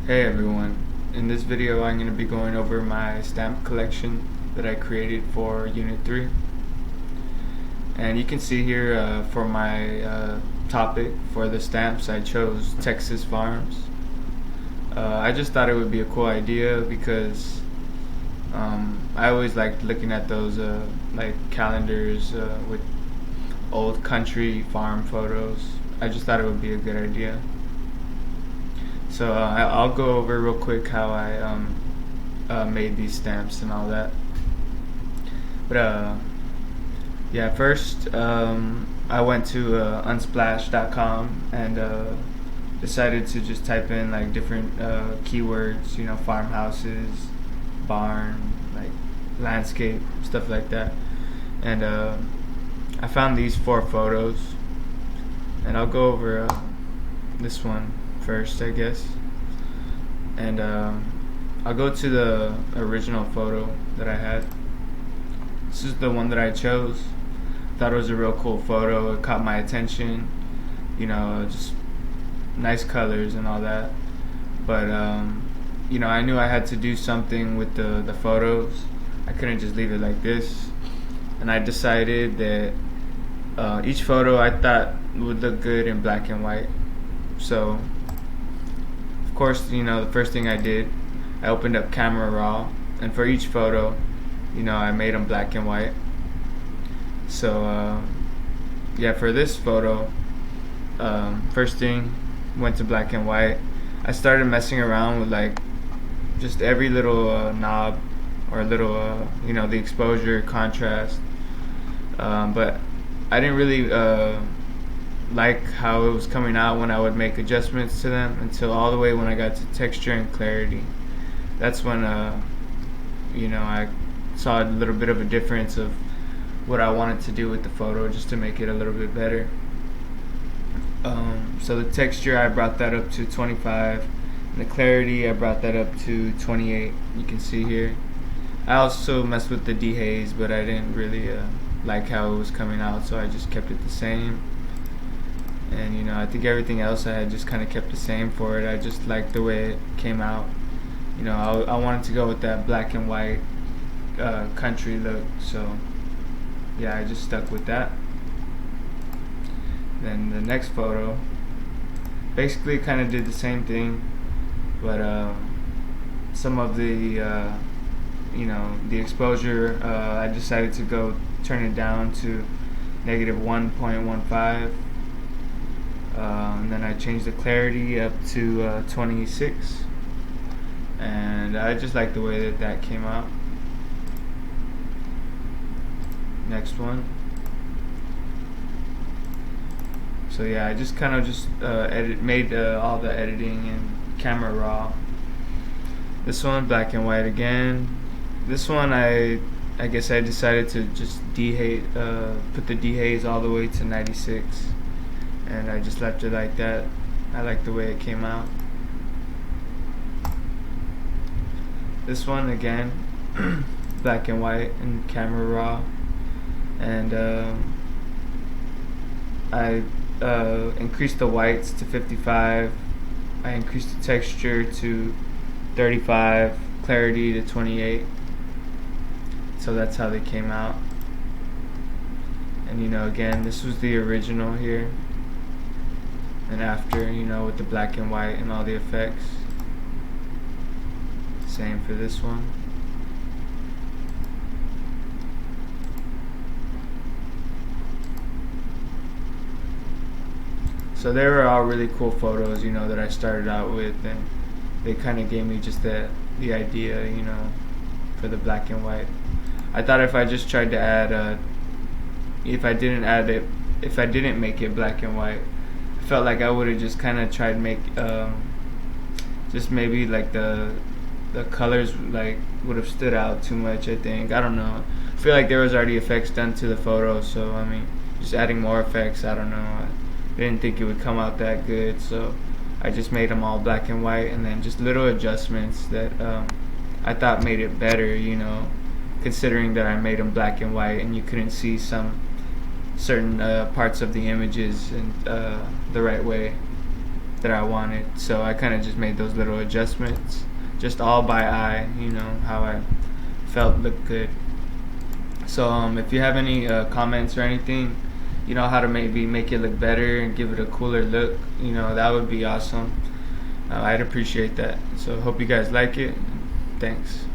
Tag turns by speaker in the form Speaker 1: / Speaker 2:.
Speaker 1: Hey everyone, in this video I'm going to be going over my stamp collection that I created for Unit 3. And you can see here for my topic for the stamps I chose Texas Farms. I just thought it would be a cool idea because I always liked looking at those like calendars with old country farm photos. I just thought it would be a good idea. So I'll go over real quick how I made these stamps and all that. But yeah, first I went to unsplash.com and decided to just type in like different keywords, farmhouses, barn, like landscape, stuff like that. And I found these 4 photos, and I'll go over this one first, I guess. And I'll go to the original photo that I had. This is the one that I chose. Thought it was a real cool photo. It caught my attention. Just nice colors and all that. But I knew I had to do something with the photos. I couldn't just leave it like this. And I decided that each photo I thought would look good in black and white. So of course, the first thing I did, I opened up Camera Raw, and for each photo, I made them black and white. So, yeah, for this photo, first thing, went to black and white. I started messing around with like just every little knob or little, the exposure, contrast. But I didn't really like how it was coming out when I would make adjustments to them until all the way when I got to texture and clarity. That's when I saw a little bit of a difference of what I wanted to do with the photo just to make it a little bit better. So the texture, I brought that up to 25, and the clarity, I brought that up to 28. You can see here. I also messed with the dehaze, but I didn't really like how it was coming out, so I just kept it the same. And I think everything else I had just kind of kept the same for it. I just liked the way it came out. I wanted to go with that black and white country look, so yeah, I just stuck with that. Then the next photo basically kind of did the same thing, but some of the the exposure, I decided to go turn it down to negative 1.15. And then I changed the clarity up to 26, and I just like the way that came out. Next one. So yeah, I just kind of made all the editing in Camera Raw. This one, black and white again. This one, I guess I decided to just put the dehaze all the way to 96. And I just left it like that. I like the way it came out. This one again, black and white in Camera Raw, and I increased the whites to 55. I increased the texture to 35, clarity to 28. So that's how they came out. And again, this was the original here. And after, with the black and white and all the effects. Same for this one. So they were all really cool photos, that I started out with, and they kind of gave me just the idea, for the black and white. I thought if I just tried to add, if I didn't make it black and white, felt like I would have just kind of tried to make just maybe like the colors like would have stood out too much. I think, I don't know, I feel like there was already effects done to the photo, so I mean, just adding more effects, I don't know, I didn't think it would come out that good, so I just made them all black and white, and then just little adjustments that I thought made it better, considering that I made them black and white and you couldn't see some certain parts of the images in the right way. that I wanted. So I kind of just made those little adjustments, just all by eye, how I felt looked good. So if you have any comments or anything, how to maybe make it look better and give it a cooler look, that would be awesome. I'd appreciate that. So hope you guys like it. Thanks.